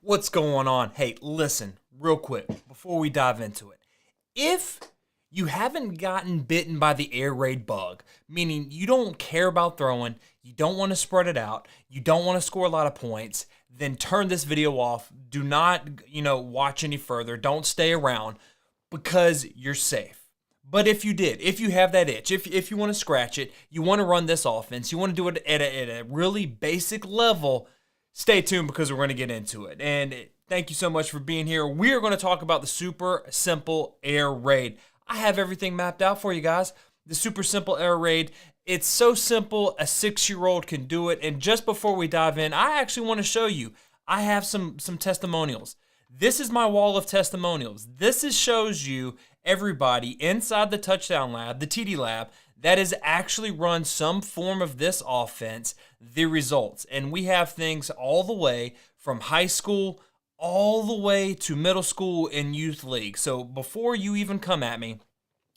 What's going on? Hey, listen, real quick, before we dive into it. If you haven't gotten bitten by the air raid bug, meaning you don't care about throwing, you don't want to spread it out, you don't want to score a lot of points, then turn this video off. Do not, watch any further. Don't stay around because you're safe. But if you did, if you have that itch, if you want to scratch it, you want to run this offense, you want to do it at a really basic level, stay tuned because we're going to get into it. And thank you so much for being here. We are going to talk about the super simple air raid. I have everything mapped out for you guys. The super simple air raid. It's so simple, a 6-year-old can do it. And just before we dive in, I actually want to show you, I have some testimonials. This is my wall of testimonials. Shows you everybody inside the touchdown lab, the TD lab, that has actually run some form of this offense, the results. And we have things all the way from high school all the way to middle school and youth league. So before you even come at me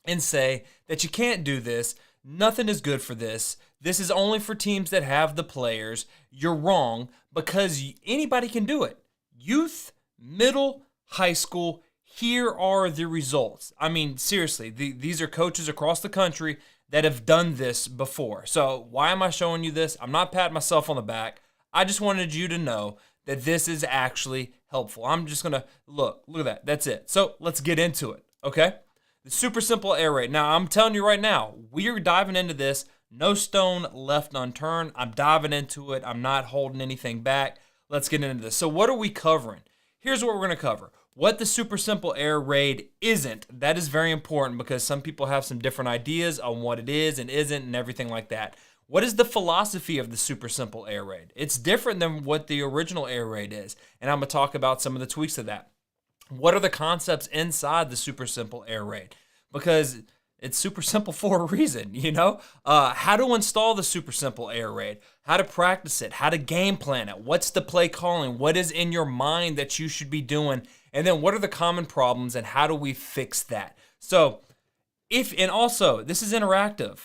and say that you can't do this, nothing is good for this, this is only for teams that have the players, you're wrong, because anybody can do it. Youth, middle, high school, here are the results. I mean, seriously, these are coaches across the country that have done this before. So why am I showing you this? I'm not patting myself on the back. I just wanted you to know that this is actually helpful. I'm just going to look at that. That's it. So let's get into it, okay? The super simple air raid. Now, I'm telling you right now, we're diving into this. No stone left unturned. I'm diving into it. I'm not holding anything back. Let's get into this. So what are we covering? Here's what we're going to cover. What the super simple air raid isn't. That is very important because some people have some different ideas on what it is and isn't and everything like that. What is the philosophy of the super simple air raid? It's different than what the original air raid is, and I'm going to talk about some of the tweaks of that. What are the concepts inside the super simple air raid? Because it's super simple for a reason, How to install the super simple air raid, how to practice it, how to game plan it, what's the play calling, what is in your mind that you should be doing, and then what are the common problems and how do we fix that? So, and also, this is interactive.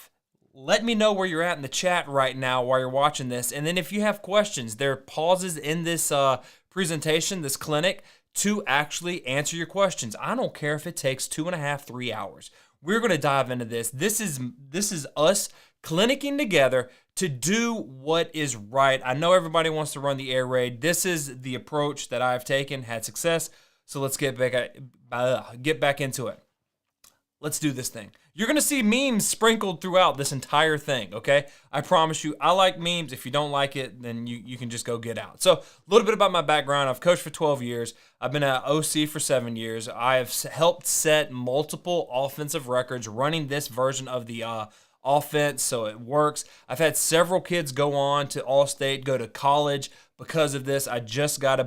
Let me know where you're at in the chat right now while you're watching this. And then if you have questions, there are pauses in this presentation, this clinic, to actually answer your questions. I don't care if it takes 2.5, 3 hours. We're going to dive into this. This is us clinicking together to do what is right. I know everybody wants to run the air raid. This is the approach that I've taken, had success. So let's get back into it. Let's do this thing. You're going to see memes sprinkled throughout this entire thing, okay? I promise you, I like memes. If you don't like it, then you can just go get out. So a little bit about my background. I've coached for 12 years. I've been an OC for 7 years. I have helped set multiple offensive records running this version of the offense, so it works. I've had several kids go on to All-State, go to college because of this. I just got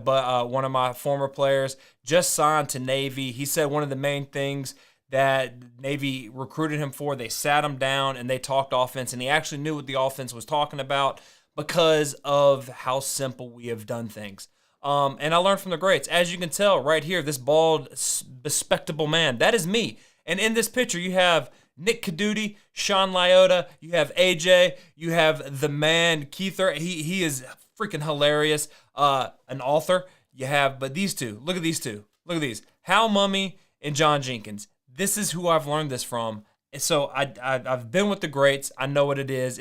one of my former players just signed to Navy. He said one of the main things that Navy recruited him for, they sat him down and they talked offense, and he actually knew what the offense was talking about because of how simple we have done things. And I learned from the greats. As you can tell right here, this bald, bespectable man, that is me. And in this picture, you have Nick Caduti, Sean Lyota, you have AJ, you have the man, Keither. He is freaking hilarious, an author. You have, but these two, look at these two. Look at these, Hal Mummy and John Jenkins. This is who I've learned this from. So I've been with the greats. I know what it is.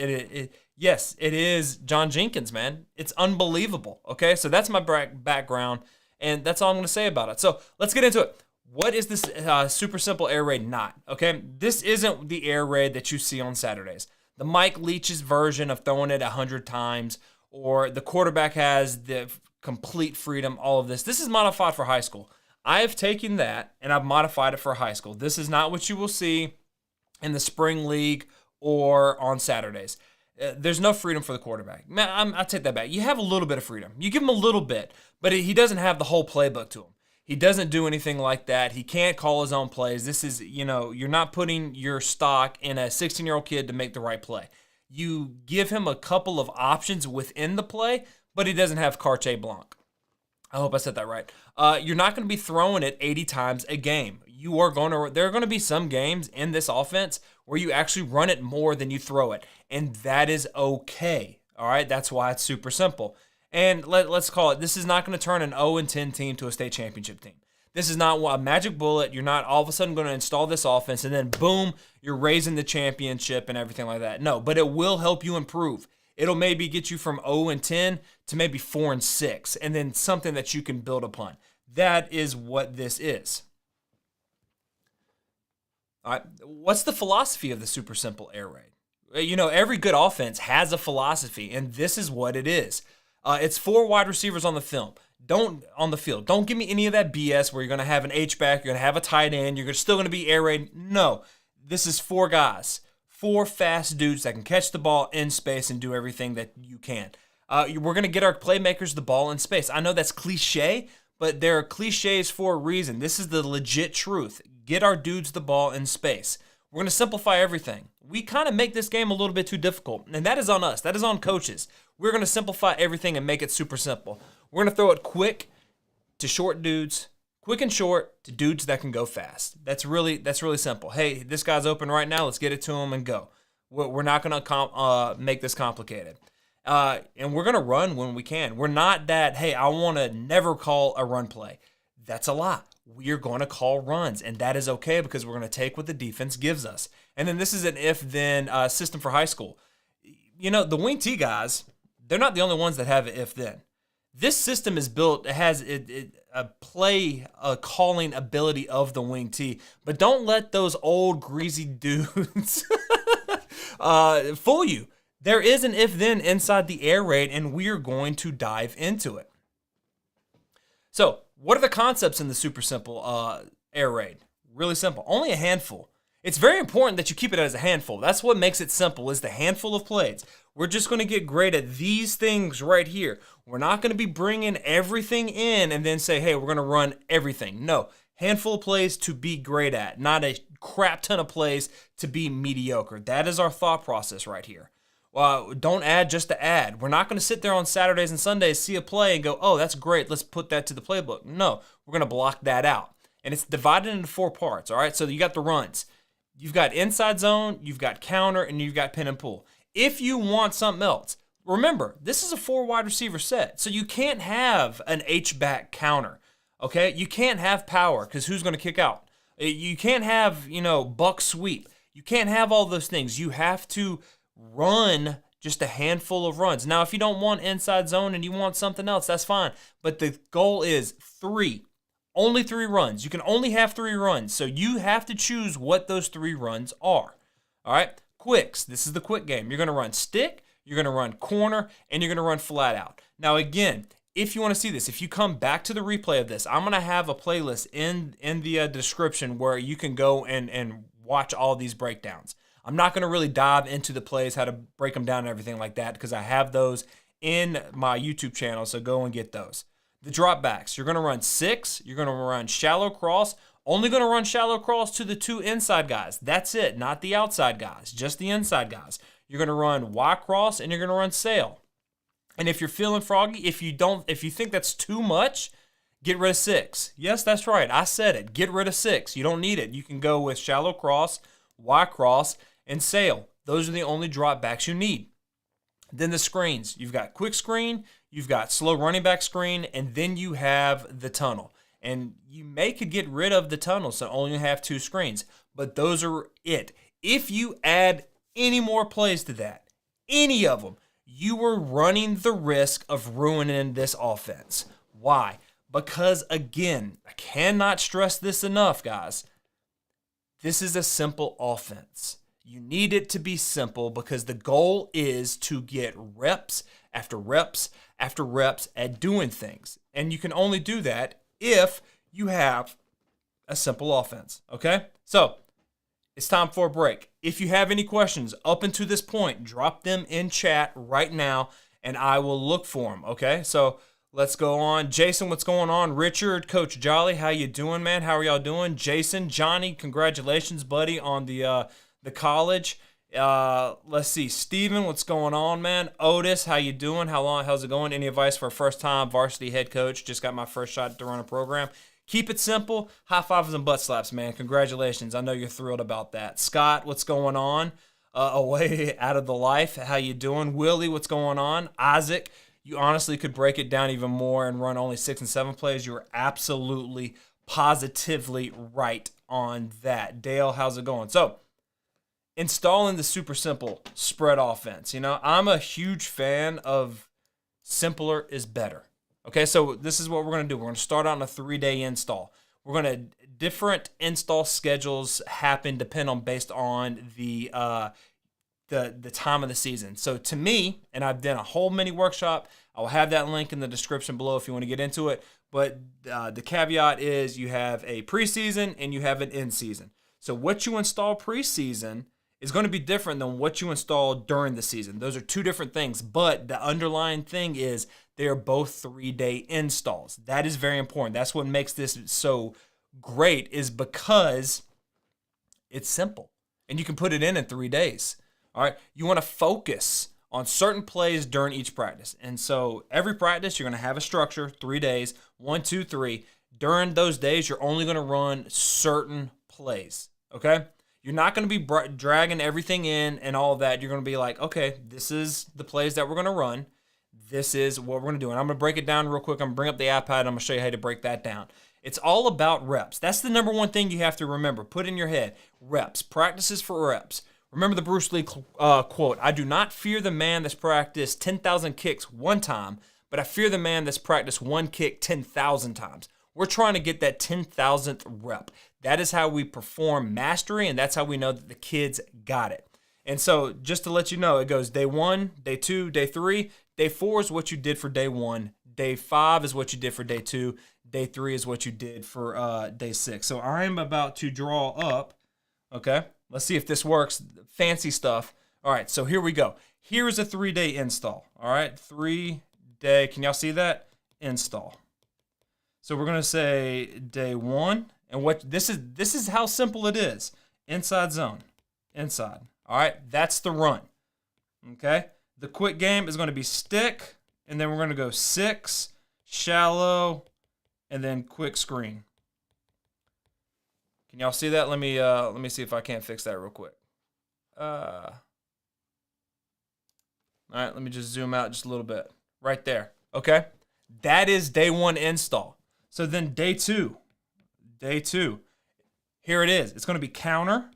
Yes, it is John Jenkins, man. It's unbelievable, okay? So that's my background, and that's all I'm going to say about it. So let's get into it. What is this super simple air raid not, okay? This isn't the air raid that you see on Saturdays. The Mike Leach's version of throwing it 100 times, or the quarterback has the complete freedom, all of this. This is modified for high school. I have taken that and I've modified it for high school. This is not what you will see in the spring league or on Saturdays. There's no freedom for the quarterback. Man, I take that back. You have a little bit of freedom. You give him a little bit, but he doesn't have the whole playbook to him. He doesn't do anything like that. He can't call his own plays. This is, you're not putting your stock in a 16-year-old kid to make the right play. You give him a couple of options within the play, but he doesn't have carte blanche. I hope I said that right. You're not going to be throwing it 80 times a game. There are going to be some games in this offense where you actually run it more than you throw it, and that is okay. All right, that's why it's super simple. And let's call it, this is not going to turn an 0-10 team to a state championship team. This is not a magic bullet. You're not all of a sudden going to install this offense and then boom, you're raising the championship and everything like that. No, but it will help you improve. It'll maybe get you from 0-10 to maybe 4-6, and then something that you can build upon. That is what this is. All right, what's the philosophy of the super simple air raid? You know, every good offense has a philosophy, and this is what it is. It's 4 wide receivers on the field. Don't give me any of that BS where you're going to have an H-back, you're going to have a tight end, you're still going to be air raid. No, this is 4 guys, 4 fast dudes that can catch the ball in space and do everything that you can. We're going to get our playmakers the ball in space. I know that's cliche, but there are cliches for a reason. This is the legit truth. Get our dudes the ball in space. We're going to simplify everything. We kind of make this game a little bit too difficult, and that is on us. That is on coaches. We're going to simplify everything and make it super simple. We're going to throw it quick to short dudes, quick and short to dudes that can go fast. That's really simple. Hey, this guy's open right now. Let's get it to him and go. We're not going to make this complicated. And we're going to run when we can. We're not that, hey, I want to never call a run play. That's a lie. We're going to call runs, and that is okay because we're going to take what the defense gives us. And then this is an if-then system for high school. You know, the wing T guys, they're not the only ones that have an if-then. This system is built, it has a calling ability of the wing T, but don't let those old greasy dudes fool you. There is an if-then inside the air raid, and we are going to dive into it. So, what are the concepts in the super simple air raid? Really simple. Only a handful. It's very important that you keep it as a handful. That's what makes it simple, is the handful of plays. We're just going to get great at these things right here. We're not going to be bringing everything in and then say, hey, we're going to run everything. No, handful of plays to be great at, not a crap ton of plays to be mediocre. That is our thought process right here. Don't add just to add. We're not going to sit there on Saturdays and Sundays, see a play and go, oh, that's great. Let's put that to the playbook. No, we're going to block that out. And it's divided into 4 parts, all right? So you got the runs. You've got inside zone, you've got counter, and you've got pin and pull. If you want something else, remember, this is a 4 wide receiver set. So you can't have an H-back counter, okay? You can't have power because who's going to kick out? You can't have, buck sweep. You can't have all those things. You have to run just a handful of runs. Now, if you don't want inside zone and you want something else, that's fine. But the goal is 3. Only 3 runs. You can only have 3 runs. So you have to choose what those 3 runs are. All right? Quicks. This is the quick game. You're going to run stick, you're going to run corner, and you're going to run flat out. Now, again, if you want to see this, if you come back to the replay of this, I'm going to have a playlist in the description where you can go and watch all these breakdowns. I'm not going to really dive into the plays, how to break them down and everything like that, because I have those in my YouTube channel, so go and get those. The drop backs, you're going to run 6, you're going to run shallow cross, only going to run shallow cross to the 2 inside guys. That's it, not the outside guys, just the inside guys. You're going to run Y cross, and you're going to run sail. And if you're feeling froggy, if you think that's too much, get rid of 6. Yes, that's right, I said it. Get rid of 6. You don't need it. You can go with shallow cross, Y cross, and sail. Those are the only drop backs you need. Then the screens. You've got quick screen, you've got slow running back screen, and then you have the tunnel. And you could get rid of the tunnel, so only have 2 screens. But those are it. If you add any more plays to that, any of them, you are running the risk of ruining this offense. Why? Because, again, I cannot stress this enough, guys. This is a simple offense. You need it to be simple because the goal is to get reps after reps after reps at doing things. And you can only do that if you have a simple offense, okay? So, it's time for a break. If you have any questions up until this point, drop them in chat right now, and I will look for them, okay? So, let's go on. Jason, what's going on? Richard, Coach Jolly, how you doing, man? How are y'all doing? Jason, Johnny, congratulations, buddy, on the college. Let's see. Steven, what's going on, man? Otis, how you doing? How's it going? Any advice for a first-time varsity head coach? Just got my first shot to run a program. Keep it simple. High fives and butt slaps, man. Congratulations. I know you're thrilled about that. Scott, what's going on? Away out of the life. How you doing? Willie, what's going on? Isaac, you honestly could break it down even more and run only 6 and 7 plays. You're absolutely, positively right on that. Dale, how's it going? So, installing the super simple spread offense. I'm a huge fan of simpler is better. Okay, so this is what we're going to do. We're going to start out on a 3-day install. We're going to, different install schedules happen based on the time of the season. So to me, and I've done a whole mini workshop, I'll have that link in the description below if you want to get into it. But the caveat is you have a preseason and you have an in season. So what you install preseason is going to be different than what you install during the season. Those are two different things, but the underlying thing is they are both 3-day installs. That is very important. That's what makes this so great, is because it's simple and you can put it in 3 days. All right, you want to focus on certain plays during each practice. And so every practice, you're going to have a structure, 3 days, 1, 2, 3. During those days, you're only going to run certain plays, okay? You're not going to be dragging everything in and all of that. You're going to be like, okay, this is the plays that we're going to run. This is what we're going to do. And I'm going to break it down real quick. I'm going to bring up the iPad. I'm going to show you how to break that down. It's all about reps. That's the number one thing you have to remember. Put in your head, reps. Practices for reps. Remember the Bruce Lee quote, I do not fear the man that's practiced 10,000 kicks one time, but I fear the man that's practiced one kick 10,000 times. We're trying to get that 10,000th rep. That is how we perform mastery, and that's how we know that the kids got it. And so just to let you know, it goes day 1, day 2, day 3. Day 4 is what you did for day 1. Day 5 is what you did for day 2. Day 3 is what you did for day 6. So I am about to draw up, okay? Let's see if this works. Fancy stuff. All right, so here we go. Here is a 3-day install. All right, 3-day. Can y'all see that? Install. So we're going to say day 1. And what this is how simple it is. Inside zone. Inside. All right, that's the run. Okay? The quick game is going to be stick, and then we're going to go 6, shallow, and then quick screen. Can y'all see that? Let me see if I can't fix that real quick. All right, let me just zoom out just a little bit. Right there. Okay? That is day 1 install. So then day 2. Day 2. Here it is. It's going to be counter.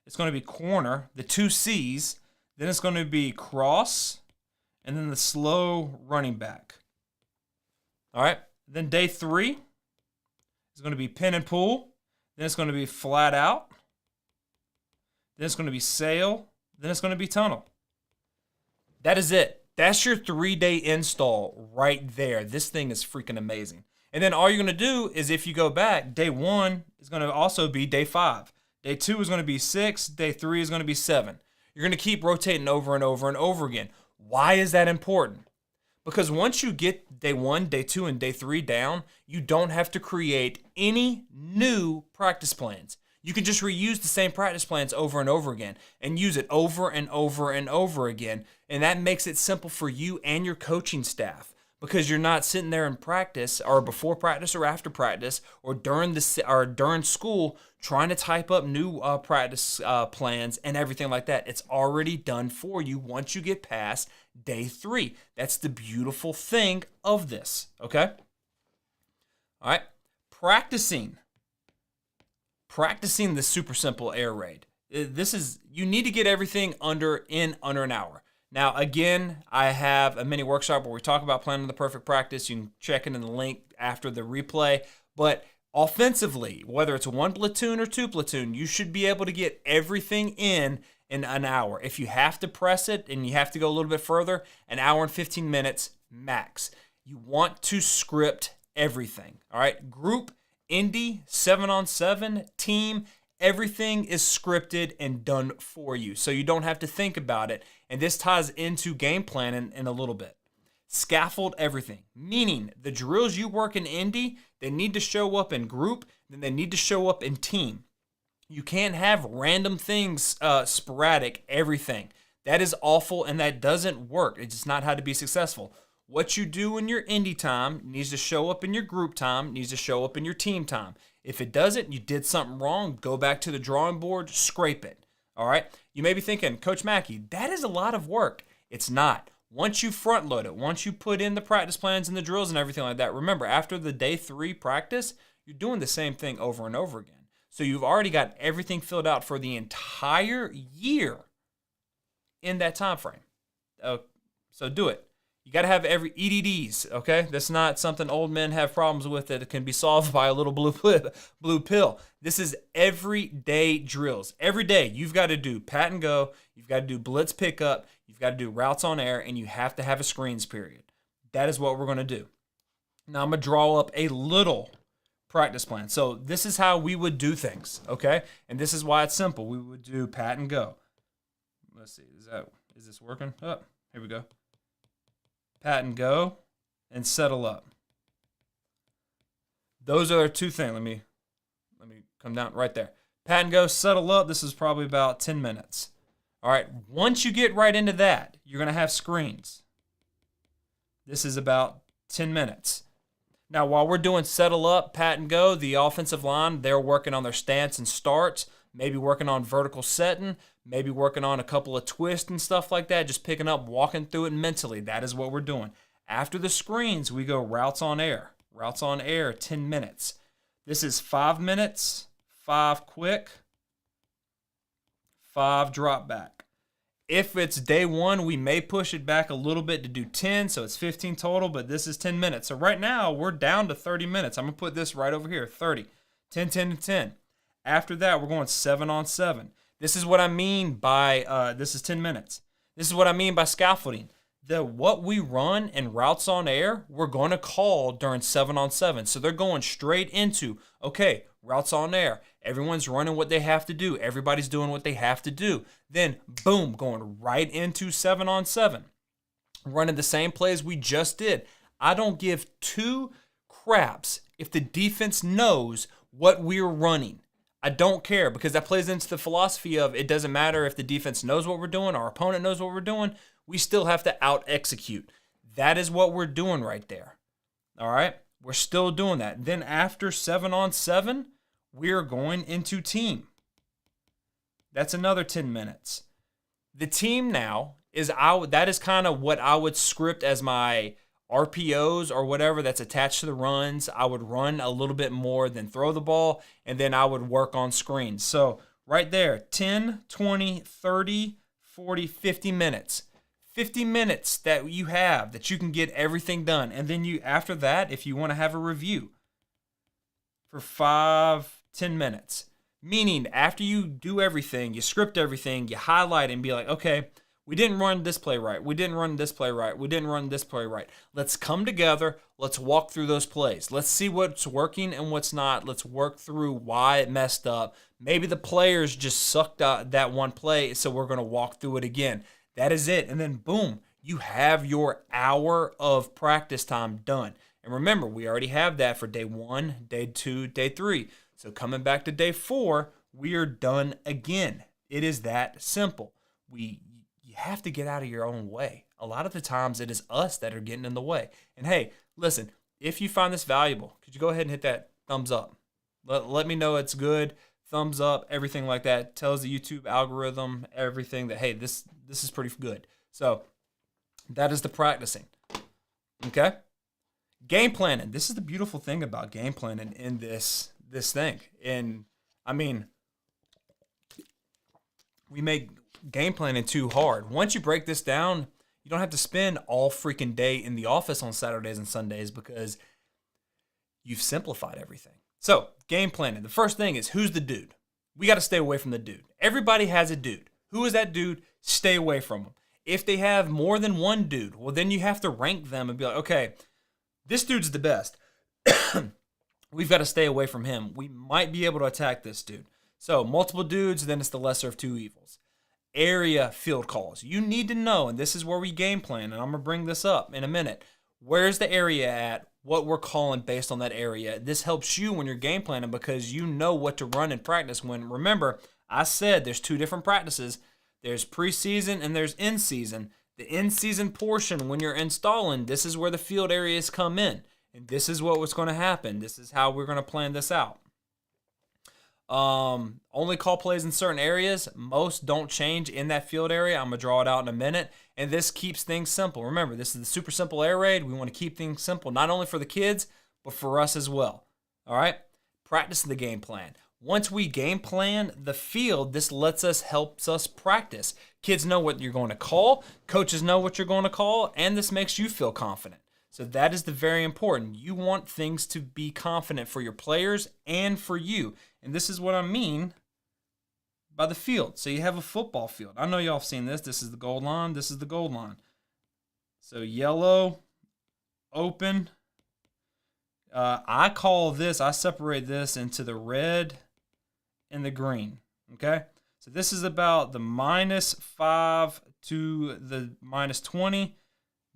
It's going to be corner, the 2 C's. Then it's going to be cross, and then the slow running back. All right. Then day 3 is going to be pin and pull. Then it's going to be flat out. Then it's going to be sail. Then it's going to be tunnel. That is it. That's your 3-day install right there. This thing is freaking amazing. And then all you're going to do is, if you go back, day 1 is going to also be day 5. Day 2 is going to be 6. Day 3 is going to be 7. You're going to keep rotating over and over and over again. Why is that important? Because once you get day 1, day 2, and day 3 down, you don't have to create any new practice plans. You can just reuse the same practice plans over and over again and use it over and over and over again. And that makes it simple for you and your coaching staff, because you're not sitting there in practice, or before practice or after practice, or during school trying to type up new practice plans and everything like that. It's already done for you once you get past day 3. That's the beautiful thing of this, okay? All right, practicing the super simple air raid. You need to get everything under an hour. Now, again, I have a mini workshop where we talk about planning the perfect practice. You can check it in the link after the replay. But offensively, whether it's 1 platoon or 2 platoon, you should be able to get everything in an hour. If you have to press it and you have to go a little bit further, an hour and 15 minutes max. You want to script everything. All right, group, indie, 7-on-7, team, everything is scripted and done for you, so you don't have to think about it. And this ties into game planning in a little bit. Scaffold everything, meaning the drills you work in indie, they need to show up in group, then they need to show up in team. You can't have random things, sporadic, everything. That is awful, and that doesn't work. It's just not how to be successful. What you do in your indie time needs to show up in your group time, needs to show up in your team time. If it doesn't, you did something wrong, go back to the drawing board, scrape it. All right? You may be thinking, Coach McKie, that is a lot of work. It's not. once you front load it, once you put in the practice plans and the drills and everything like that, remember, after the day 3 practice, you're doing the same thing over and over again. So you've already got everything filled out for the entire year in that time frame. So do it. You got to have every EDDs, okay? That's not something old men have problems with that can be solved by a little blue pill. This is everyday drills. Every day you've got to do pat and go, you've got to do blitz pickup, you've got to do routes on air, and you have to have a screens period. That is what we're going to do. Now I'm going to draw up a little practice plan. So this is how we would do things, okay? And this is why it's simple. We would do pat and go. Let's see, is this working? Oh, here we go. Pat and go and settle up. Those are 2 things. Let me come down right there. Pat and go, settle up. This is probably about 10 minutes. All right, once you get right into that, you're going to have screens. This is about 10 minutes. Now, while we're doing settle up, pat and go, the offensive line, they're working on their stance and starts, maybe working on vertical setting, maybe working on a couple of twists and stuff like that, just picking up, walking through it mentally. That is what we're doing. After the screens, we go routes on air. Routes on air, 10 minutes. This is 5 minutes, 5 quick, 5 drop back. If it's day 1, we may push it back a little bit to do 10, so it's 15 total, but this is 10 minutes. So right now, we're down to 30 minutes. I'm going to put this right over here, 30, 10, 10, and 10. After that, we're going 7 on 7. This is what I mean by, this is 10 minutes. This is what I mean by scaffolding. What we run in routes on air, we're going to call during 7 on 7. So they're going straight into, okay, routes on air. Everyone's running what they have to do. Everybody's doing what they have to do. Then, boom, going right into 7 on 7. Running the same plays we just did. I don't give 2 craps if the defense knows what we're running. I don't care, because that plays into the philosophy of it doesn't matter if the defense knows what we're doing, our opponent knows what we're doing, we still have to out-execute. That is what we're doing right there. All right? We're still doing that. Then after 7 on 7, we're going into team. That's another 10 minutes. The team now that is kind of what I would script as my RPOs or whatever that's attached to the runs. I would run a little bit more than throw the ball, and then I would work on screens. So right there, 10, 20, 30, 40, 50 minutes. 50 minutes that you have that you can get everything done. And then after that, if you want to have a review for 5, 10 minutes, meaning after you do everything, you script everything, you highlight and be like, okay, we didn't run this play right. We didn't run this play right. We didn't run this play right. Let's come together. Let's walk through those plays. Let's see what's working and what's not. Let's work through why it messed up. Maybe the players just sucked out that one play, so we're going to walk through it again. That is it. And then boom, you have your hour of practice time done. And remember, we already have that for day 1, day 2, day 3. So coming back to day 4, we are done again. It is that simple. You have to get out of your own way. A lot of the times it is us that are getting in the way. And hey, listen, if you find this valuable, could you go ahead and hit that thumbs up? Let me know it's good. Thumbs up, everything like that. Tells the YouTube algorithm, everything that, hey, this is pretty good. So that is the practicing. Okay? Game planning. This is the beautiful thing about game planning in this thing. And I mean, we make game planning too hard. Once you break this down, you don't have to spend all freaking day in the office on Saturdays and Sundays because you've simplified everything. So, game planning. The first thing is, who's the dude? We got to stay away from the dude. Everybody has a dude. Who is that dude? Stay away from him. If they have more than one dude, well, then you have to rank them and be like, okay, this dude's the best. We've got to stay away from him. We might be able to attack this dude. So, multiple dudes, then it's the lesser of 2 evils. Area field calls. You need to know, and this is where we game plan, and I'm going to bring this up in a minute. Where's the area at? What we're calling based on that area. This helps you when you're game planning because you know what to run in practice. When, remember, I said there's 2 different practices. There's preseason and there's in-season. The in-season portion, when you're installing, this is where the field areas come in. And this is what was going to happen. This is how we're going to plan this out. Only call plays in certain areas. Most don't change in that field area. I'm going to draw it out in a minute. And this keeps things simple. Remember, this is the super simple air raid. We want to keep things simple, not only for the kids, but for us as well. All right? Practice the game plan. Once we game plan the field, this helps us practice. Kids know what you're going to call. Coaches know what you're going to call. And this makes you feel confident. So that is the very important. You want things to be confident for your players and for you. And this is what I mean by the field. So you have a football field. I know y'all have seen this. This is the goal line. This is the goal line. So yellow, open. I separate this into the red and the green. Okay? So this is about the -5 to the -20.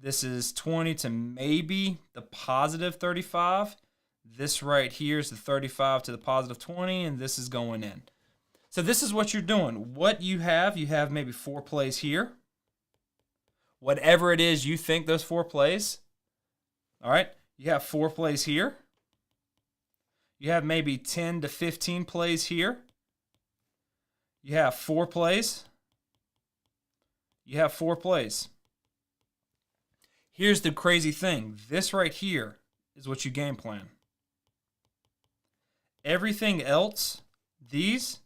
This is 20 to maybe the +35. This right here is the 35 to the +20, and this is going in. So this is what you're doing. What you have maybe 4 plays here. Whatever it is you think those 4 plays. All right? You have 4 plays here. You have maybe 10 to 15 plays here. You have 4 plays. You have 4 plays. Here's the crazy thing. This right here is what you game plan. Everything else, these,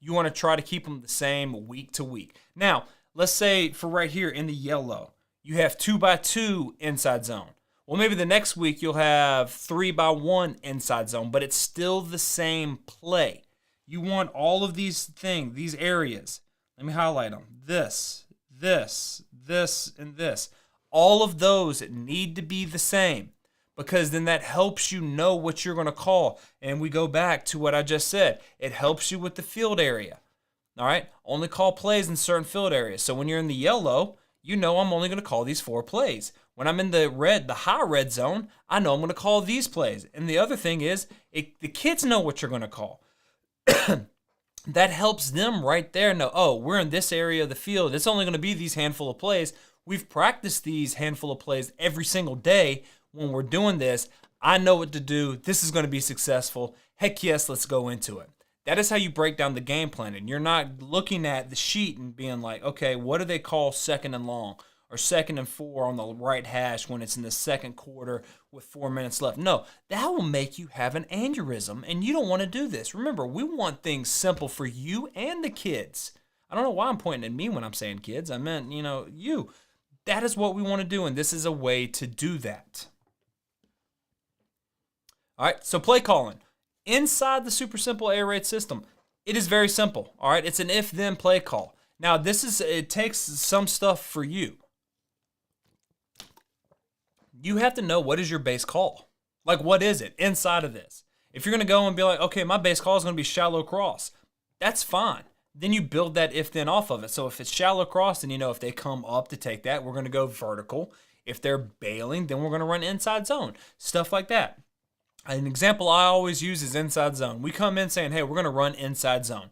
you want to try to keep them the same week to week. Now, let's say for right here in the yellow, you have 2x2 inside zone. Well, maybe the next week you'll have 3x1 inside zone, but it's still the same play. You want all of these things, these areas. Let me highlight them. This, and this. All of those need to be the same because then that helps you know what you're going to call. And we go back to what I just said. It helps you with the field area. All right? Only call plays in certain field areas. So when you're in the yellow, you know I'm only going to call these 4 plays. When I'm in the red, the high red zone, I know I'm going to call these plays. And the other thing is, the kids know what you're going to call. That helps them right there know, oh, we're in this area of the field. It's only going to be these handful of plays. We've practiced these handful of plays every single day when we're doing this. I know what to do. This is going to be successful. Heck yes, let's go into it. That is how you break down the game plan. And you're not looking at the sheet and being like, okay, what do they call 2nd and long or 2nd and 4 on the right hash when it's in the second quarter with 4 minutes left? No, that will make you have an aneurysm, and you don't want to do this. Remember, we want things simple for you and the kids. I don't know why I'm pointing at me when I'm saying kids. I meant, you. That is what we want to do, and this is a way to do that. All right, so play calling. Inside the super simple air raid system, it is very simple. All right, it's an if-then play call. Now, it takes some stuff for you. You have to know what is your base call. Like, what is it inside of this? If you're going to go and be like, okay, my base call is going to be shallow cross, that's fine. Then you build that if-then off of it. So if it's shallow cross, then if they come up to take that, we're going to go vertical. If they're bailing, then we're going to run inside zone. Stuff like that. An example I always use is inside zone. We come in saying, hey, we're going to run inside zone.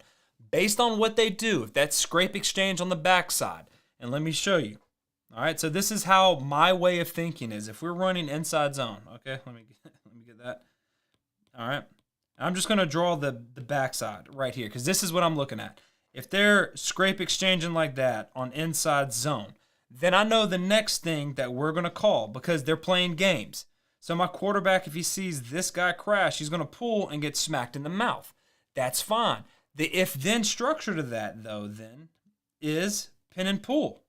Based on what they do, if that's scrape exchange on the backside, and let me show you. All right, so this is how my way of thinking is. If we're running inside zone, okay, let me get that. All right, I'm just going to draw the backside right here because this is what I'm looking at. If they're scrape exchanging like that on inside zone, then I know the next thing that we're going to call because they're playing games. So my quarterback, if he sees this guy crash, he's going to pull and get smacked in the mouth. That's fine. The if-then structure to that, though, then, is pin and pull.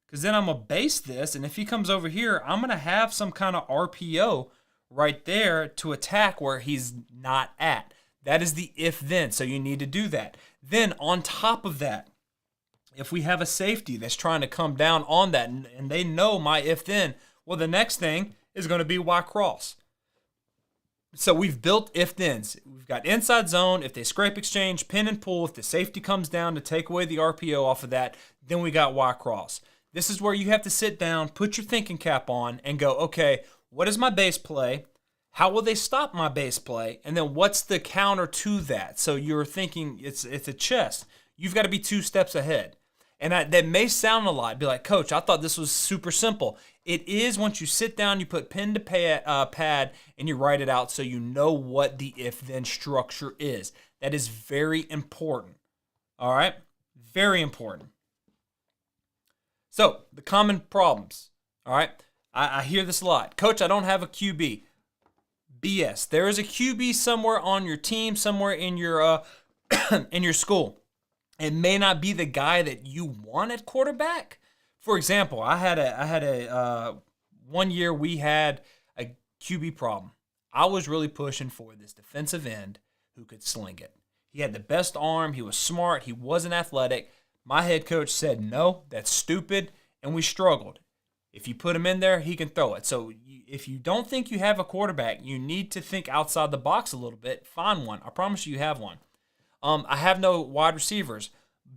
Because then I'm going to base this, and if he comes over here, I'm going to have some kind of RPO right there to attack where he's not at. That is the if-then, so you need to do that. Then on top of that, if we have a safety that's trying to come down on that, and they know my if-then, well, the next thing is going to be Y cross. So we've built if-thens. We've got inside zone. If they scrape exchange, pin and pull. If the safety comes down to take away the RPO off of that, then we got Y cross. This is where you have to sit down, put your thinking cap on, and go, okay, what is my base play? How will they stop my base play? And then what's the counter to that? So you're thinking it's a chess. You've got to be 2 steps ahead. And that may sound a lot. Be like, Coach, I thought this was super simple. It is once you sit down, you put pen to pad, and you write it out so you know what the if-then structure is. That is very important. All right? Very important. So, the common problems. All right? I hear this a lot. Coach, I don't have a QB. BS. There is a QB somewhere on your team, somewhere in your in your school. It may not be the guy that you want at quarterback. For example, I had a 1 year we had a QB problem. I was really pushing for this defensive end who could sling it. He had the best arm. He was smart. He wasn't athletic. My head coach said, no, that's stupid, and we struggled. If you put him in there, he can throw it. So if you don't think you have a quarterback, you need to think outside the box a little bit. Find one. I promise you have one. I have no wide receivers.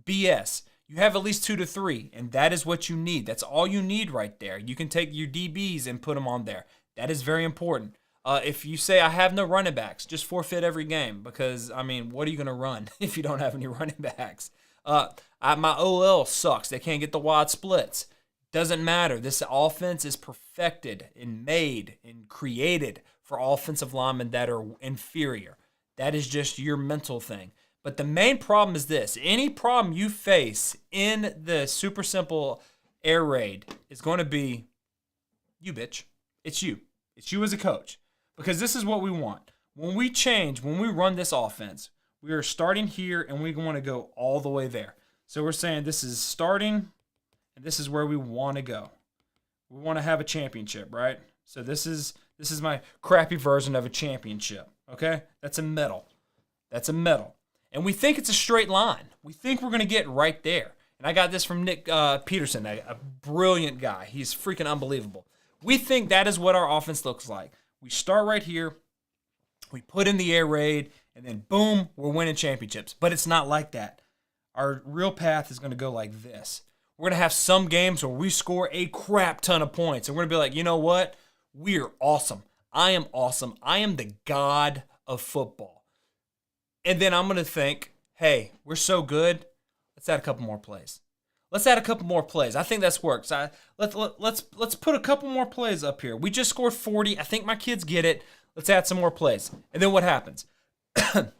BS. You have at least 2 to 3, and that is what you need. That's all you need right there. You can take your DBs and put them on there. That is very important. If you say, I have no running backs, just forfeit every game because, I mean, what are you going to run if you don't have any running backs? My OL sucks. They can't get the wide splits. Doesn't matter. This offense is perfected and made and created for offensive linemen that are inferior. That is just your mental thing. But the main problem is this. Any problem you face in the super simple air raid is going to be you, bitch. It's you. It's you as a coach. Because this is what we want. When we run this offense, we are starting here and we want to go all the way there. So we're saying this is starting and this is where we want to go. We want to have a championship, right? So this is my crappy version of a championship, okay? That's a medal. That's a medal. And we think it's a straight line. We think we're going to get right there. And I got this from Nick Peterson, a brilliant guy. He's freaking unbelievable. We think that is what our offense looks like. We start right here. We put in the air raid. And then, boom, we're winning championships. But it's not like that. Our real path is going to go like this. We're going to have some games where we score a crap ton of points. And we're going to be like, you know what? We're awesome. I am awesome. I am the god of football. And then I'm going to think, hey, we're so good. Let's add a couple more plays. Let's add a couple more plays. I think that's works. Let's put a couple more plays up here. We just scored 40. I think my kids get it. Let's add some more plays. And then what happens? The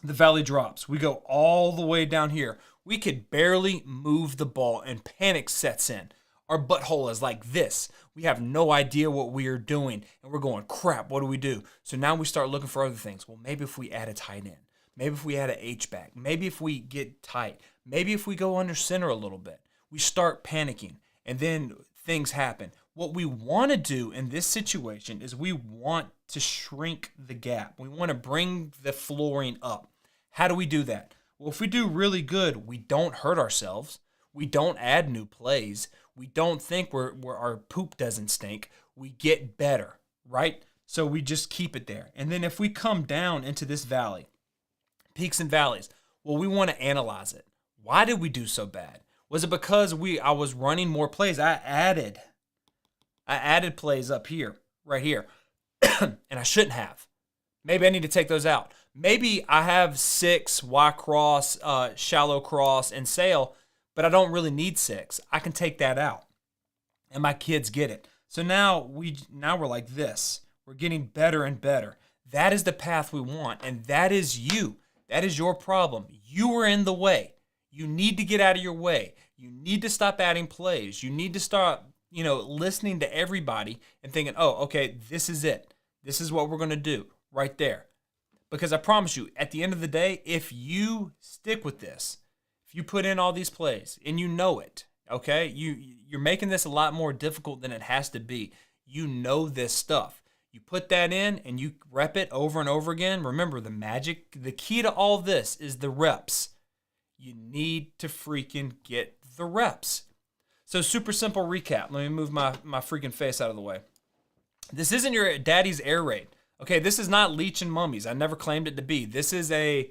valley drops. We go all the way down here. We could barely move the ball and panic sets in. Our butthole is like this. We have no idea what we are doing. And we're going, crap, what do we do? So now we start looking for other things. Well, maybe if we add a tight end. Maybe if we add an H-back. Maybe if we get tight. Maybe if we go under center a little bit. We start panicking. And then things happen. What we want to do in this situation is we want to shrink the gap. We want to bring the flooring up. How do we do that? Well, if we do really good, we don't hurt ourselves. We don't add new plays. We don't think our poop doesn't stink. We get better, right? So we just keep it there. And then if we come down into this valley, peaks and valleys, well, we want to analyze it. Why did we do so bad? Was it because I was running more plays? I added plays up here, right here, and I shouldn't have. Maybe I need to take those out. Maybe I have 6 Y cross, shallow cross, and sail, but I don't really need 6. I can take that out, and my kids get it. So now we're like this. We're getting better and better. That is the path we want, and that is you. That is your problem. You are in the way. You need to get out of your way. You need to stop adding plays. You need to start, listening to everybody and thinking, oh, okay, this is it. This is what we're going to do right there. Because I promise you, at the end of the day, if you stick with this, if you put in all these plays and you know it, okay, you're making this a lot more difficult than it has to be. You know this stuff. You put that in and you rep it over and over again. Remember, the key to all this is the reps. You need to freaking get the reps. So super simple recap. Let me move my freaking face out of the way. This isn't your daddy's air raid. Okay, this is not Leech and Mummies. I never claimed it to be. This is a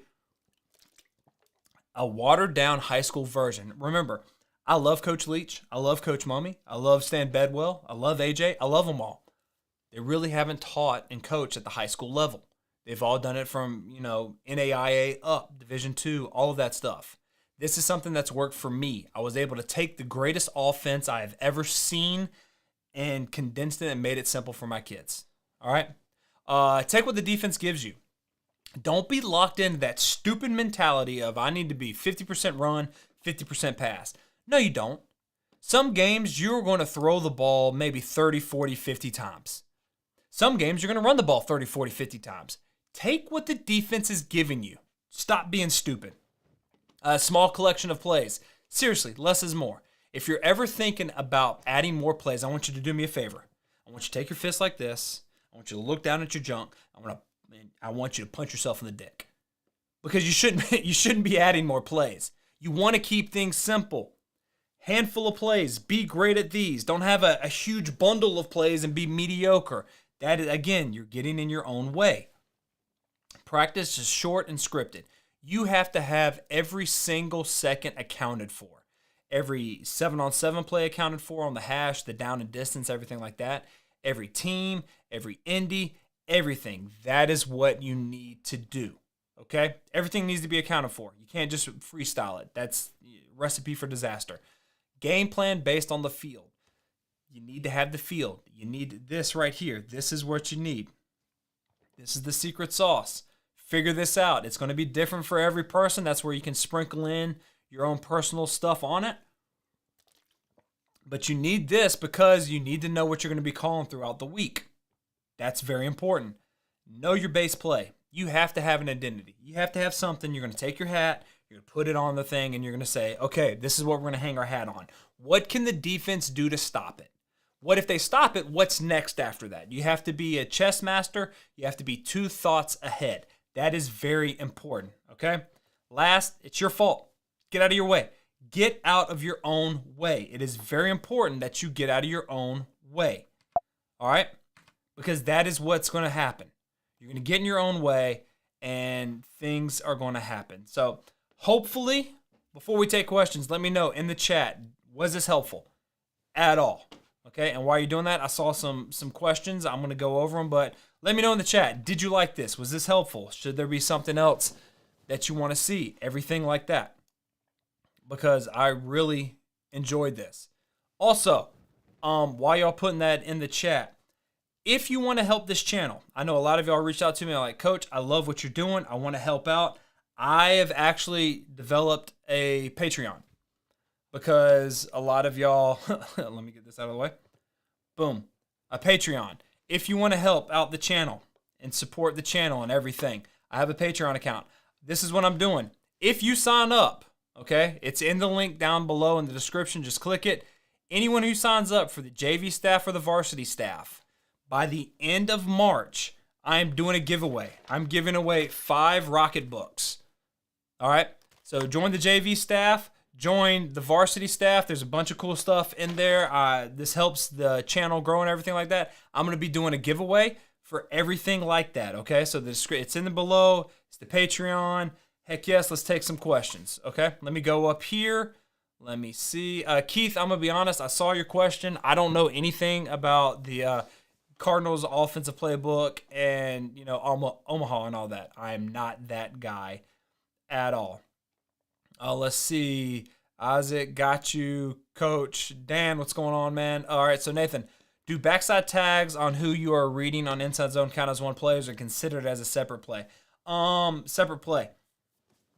watered down high school version. Remember, I love Coach Leach. I love Coach Mummy. I love Stan Bedwell. I love AJ. I love them all. They really haven't taught and coached at the high school level. They've all done it from, NAIA up, Division II, all of that stuff. This is something that's worked for me. I was able to take the greatest offense I have ever seen and condensed it and made it simple for my kids. All right? Take what the defense gives you. Don't be locked into that stupid mentality of I need to be 50% run, 50% pass. No, you don't. Some games you're going to throw the ball maybe 30, 40, 50 times. Some games you're going to run the ball 30, 40, 50 times. Take what the defense is giving you. Stop being stupid. A small collection of plays. Seriously, less is more. If you're ever thinking about adding more plays, I want you to do me a favor. I want you to take your fist like this. I want you to look down at your junk. I want you to punch yourself in the dick. Because you shouldn't be adding more plays. You want to keep things simple. Handful of plays. Be great at these. Don't have a huge bundle of plays and be mediocre. That is, again, you're getting in your own way. Practice is short and scripted. You have to have every single second accounted for. Every 7-on-7 play accounted for on the hash, the down and distance, everything like that. Every team, every indie, everything. That is what you need to do. Okay? Everything needs to be accounted for. You can't just freestyle it. That's a recipe for disaster. Game plan based on the field. You need to have the field. You need this right here. This is what you need. This is the secret sauce. Figure this out. It's going to be different for every person. That's where you can sprinkle in your own personal stuff on it. But you need this because you need to know what you're going to be calling throughout the week. That's very important. Know your base play. You have to have an identity. You have to have something. You're going to take your hat, you're going to put it on the thing, and you're going to say, okay, this is what we're going to hang our hat on. What can the defense do to stop it? What if they stop it? What's next after that? You have to be a chess master. You have to be 2 thoughts ahead. That is very important, okay? Last, it's your fault. Get out of your way. Get out of your own way. It is very important that you get out of your own way, all right? Because that is what's going to happen. You're going to get in your own way, and things are going to happen. So hopefully, before we take questions, let me know in the chat, was this helpful at all? Okay, and while you're doing that, I saw some questions. I'm going to go over them, but let me know in the chat. Did you like this? Was this helpful? Should there be something else that you want to see? Everything like that. Because I really enjoyed this. Also, while y'all putting that in the chat, if you want to help this channel, I know a lot of y'all reached out to me like, Coach, I love what you're doing. I want to help out. I have actually developed a Patreon because a lot of y'all, let me get this out of the way. Boom, a Patreon. If you want to help out the channel and support the channel and everything, I have a Patreon account. This is what I'm doing. If you sign up, okay, it's in the link down below in the description. Just click it. Anyone who signs up for the JV staff or the varsity staff, by the end of March, I'm doing a giveaway. I'm giving away 5 Rocket books. All right? So join the JV staff. Join the varsity staff. There's a bunch of cool stuff in there. This helps the channel grow and everything like that. I'm going to be doing a giveaway for everything like that, okay? So it's in the below. It's the Patreon. Heck yes, let's take some questions, okay? Let me go up here. Let me see. Keith, I'm going to be honest. I saw your question. I don't know anything about the Cardinals offensive playbook and, Omaha and all that. I am not that guy at all. Let's see. Isaac, got you. Coach Dan, what's going on, man? All right, so Nathan, do backside tags on who you are reading on inside zone count as one play, or is it considered as a separate play? Separate play.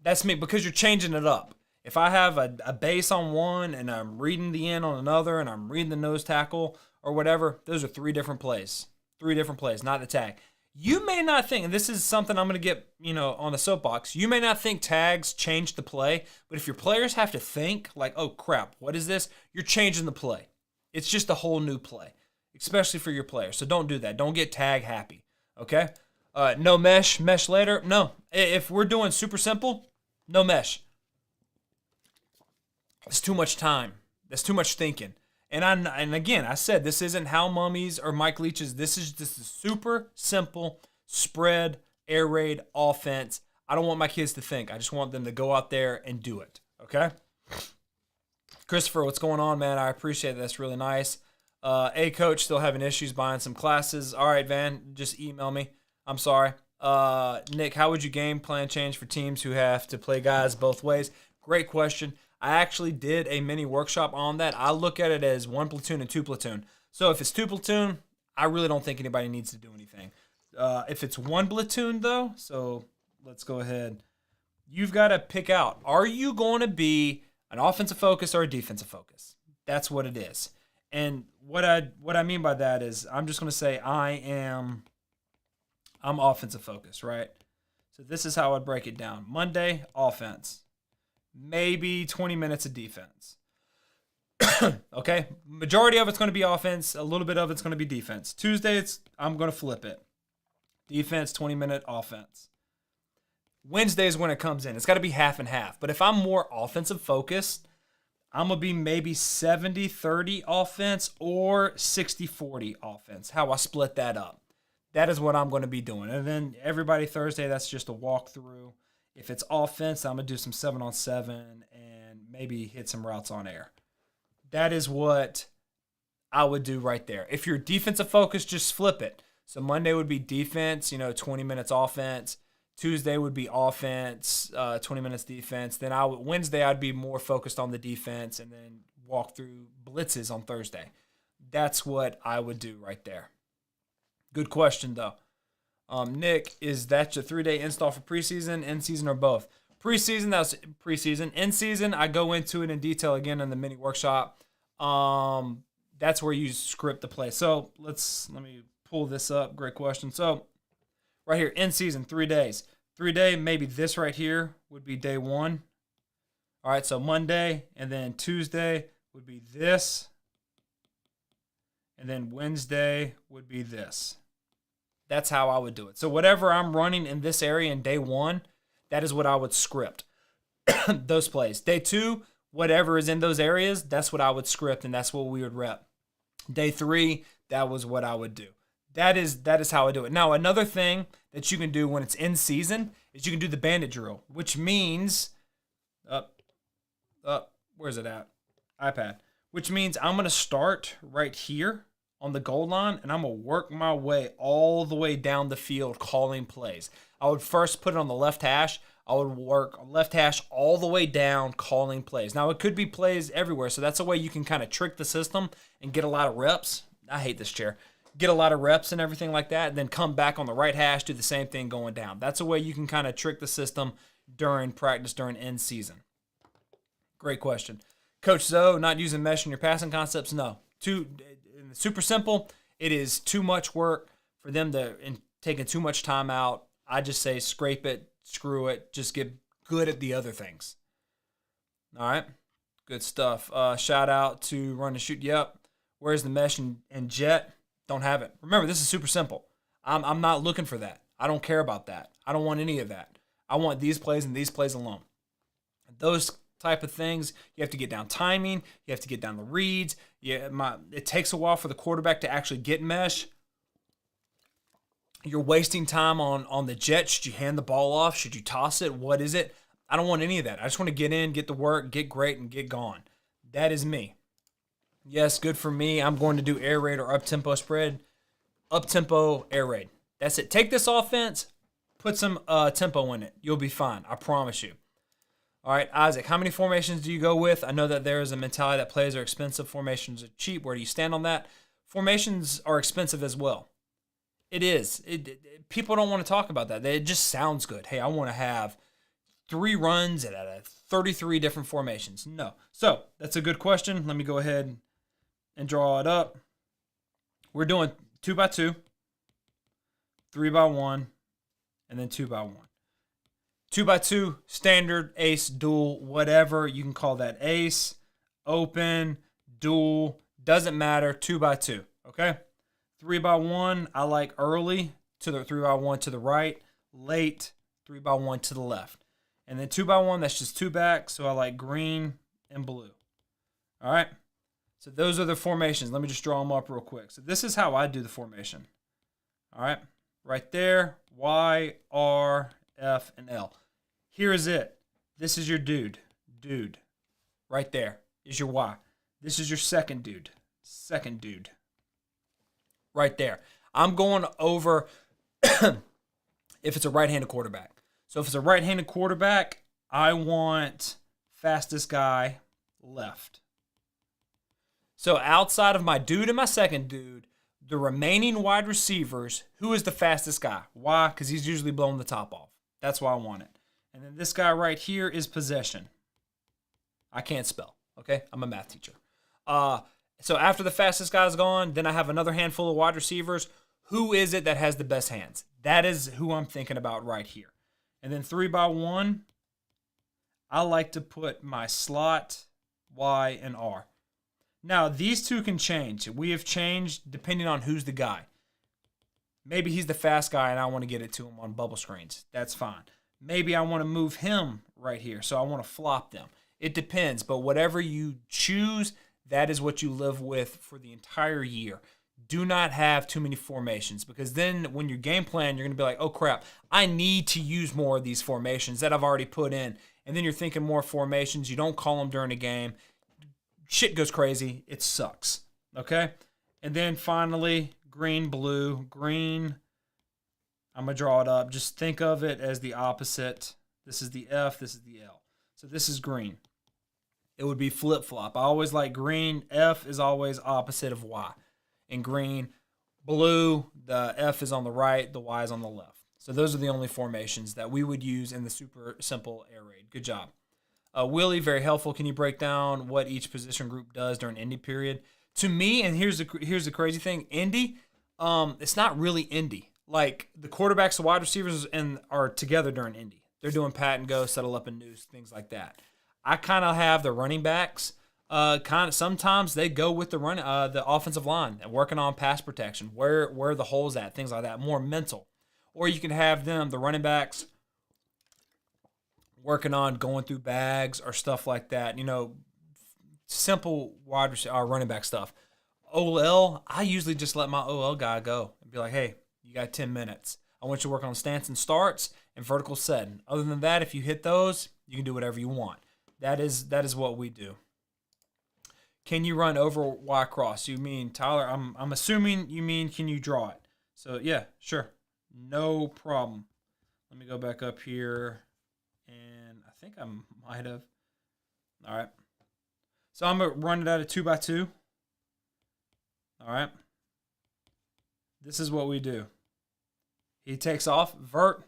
That's me, because you're changing it up. If I have a base on one and I'm reading the end on another and I'm reading the nose tackle or whatever, those are 3 different plays. 3 different plays, not the tag. You may not think, and this is something I'm going to get, on the soapbox, you may not think tags change the play, but if your players have to think, like, oh, crap, what is this? You're changing the play. It's just a whole new play, especially for your players. So don't do that. Don't get tag happy, okay? No mesh later? No. If we're doing super simple, no mesh. It's too much time. That's too much thinking. And again, I said this isn't Hal Mummies or Mike Leach's. This is just a super simple spread, air raid offense. I don't want my kids to think. I just want them to go out there and do it. Okay? Christopher, what's going on, man? I appreciate that. That's really nice. Hey, Coach, still having issues buying some classes. All right, Van, just email me. I'm sorry. Nick, how would you game plan change for teams who have to play guys both ways? Great question. I actually did a mini workshop on that. I look at it as 1 platoon and 2 platoon. So if it's 2 platoon, I really don't think anybody needs to do anything. If it's 1 platoon, though, so let's go ahead. You've got to pick out, are you going to be an offensive focus or a defensive focus? That's what it is. And what I mean by that is I'm just going to say I'm offensive focus, right? So this is how I'd break it down. Monday, offense. Maybe 20 minutes of defense. Okay? Majority of it's going to be offense. A little bit of it's going to be defense. Tuesday, I'm going to flip it. Defense, 20-minute offense. Wednesday is when it comes in. It's got to be half and half. But if I'm more offensive focused, I'm going to be maybe 70-30 offense or 60-40 offense, how I split that up. That is what I'm going to be doing. And then everybody Thursday, that's just a walkthrough. If it's offense, I'm going to do some 7-on-7 and maybe hit some routes on air. That is what I would do right there. If you're defensive focused, just flip it. So Monday would be defense, 20 minutes offense. Tuesday would be offense, 20 minutes defense. Then Wednesday, I'd be more focused on the defense and then walk through blitzes on Thursday. That's what I would do right there. Good question, though. Nick, is that your 3-day install for preseason, in-season, or both? Preseason, that's preseason. In-season, I go into it in detail again in the mini workshop. That's where you script the play. So let me pull this up. Great question. So right here, in-season, 3 days. 3-day, maybe this right here would be day 1. All right, so Monday, and then Tuesday would be this. And then Wednesday would be this. That's how I would do it. So whatever I'm running in this area in day 1, that is what I would script. Those plays. Day 2, whatever is in those areas, that's what I would script, and that's what we would rep. Day 3, that was what I would do. That is how I do it. Now, another thing that you can do when it's in season is you can do the bandit drill, which means where's it at? iPad. Which means I'm going to start right here on the goal line, and I'm going to work my way all the way down the field calling plays. I would first put it on the left hash. I would work left hash all the way down calling plays. Now, it could be plays everywhere, so that's a way you can kind of trick the system and get a lot of reps. I hate this chair. Get a lot of reps and everything like that, and then come back on the right hash, do the same thing going down. That's a way you can kind of trick the system during practice, during end season. Great question. Coach Zoe, not using mesh in your passing concepts? No. Super simple. It is too much work for them taking too much time out. I just say scrape it, screw it, just get good at the other things. All right. Good stuff. Shout out to Run and Shoot. Yep. Where's the mesh and jet? Don't have it. Remember, this is super simple. I'm not looking for that. I don't care about that. I don't want any of that. I want these plays and these plays alone. Those type of things, you have to get down timing. You have to get down the reads. It takes a while for the quarterback to actually get mesh. You're wasting time on the jet. Should you hand the ball off? Should you toss it? What is it? I don't want any of that. I just want to get in, get the work, get great, and get gone. That is me. Yes, good for me. I'm going to do air raid or up-tempo spread. Up-tempo air raid. That's it. Take this offense, put some tempo in it. You'll be fine. I promise you. All right, Isaac, how many formations do you go with? I know that there is a mentality that plays are expensive, formations are cheap. Where do you stand on that? Formations are expensive as well. It is. People don't want to talk about that. It just sounds good. Hey, I want to have 3 runs at 33 different formations. No. So that's a good question. Let me go ahead and draw it up. We're doing 2x2, 3x1, and then 2x1. 2x2, standard, ace, dual, whatever. You can call that ace, open, dual, doesn't matter, 2x2, okay? 3x1, I like early to the 3x1 to the right, late 3x1 to the left. And then 2x1, that's just 2 back, so I like green and blue. All right? So those are the formations. Let me just draw them up real quick. So this is how I do the formation. All right? Right there, Y, R, F, and L. Here is it. This is your dude. Dude. Right there is your Y. This is your second dude. Second dude. Right there. I'm going over if it's a right-handed quarterback. So if it's a right-handed quarterback, I want fastest guy left. So outside of my dude and my second dude, the remaining wide receivers, who is the fastest guy? Why? Because he's usually blowing the top off. That's why I want it. And then this guy right here is possession. I can't spell, okay? I'm a math teacher. So after the fastest guy's gone, then I have another handful of wide receivers. Who is it that has the best hands? That is who I'm thinking about right here. And then 3x1, I like to put my slot, Y, and R. Now, these two can change. We have changed depending on who's the guy. Maybe he's the fast guy and I want to get it to him on bubble screens. That's fine. Maybe I want to move him right here, so I want to flop them. It depends, but whatever you choose, that is what you live with for the entire year. Do not have too many formations, because then when you game plan, you're going to be like, oh crap, I need to use more of these formations that I've already put in. And then you're thinking more formations. You don't call them during a game. Shit goes crazy. It sucks. Okay? And then finally, green, blue. Green, I'm going to draw it up. Just think of it as the opposite. This is the F, this is the L. So this is green. It would be flip-flop. I always like green. F is always opposite of Y. In green, blue, the F is on the right, the Y is on the left. So those are the only formations that we would use in the super simple air raid. Good job. Willie, very helpful. Can you break down what each position group does during Indy period? To me, and here's the crazy thing, Indy, it's not really Indy. Like the quarterbacks, the wide receivers, are together during Indy. They're doing pat and go, settle up and noose, things like that. I kind of have the running backs. Sometimes they go with the offensive line and working on pass protection, where the holes at, things like that, more mental. Or you can have the running backs, working on going through bags or stuff like that. Simple running back stuff. OL, I usually just let my OL guy go and be like, hey, you got 10 minutes. I want you to work on stance and starts and vertical setting. Other than that, if you hit those, you can do whatever you want. That is what we do. Can you run over Y cross? You mean, Tyler, I'm assuming you mean can you draw it? So, yeah, sure. No problem. Let me go back up here. And I think I might have. All right. So I'm going to run it out of 2x2. All right. This is what we do. He takes off, vert.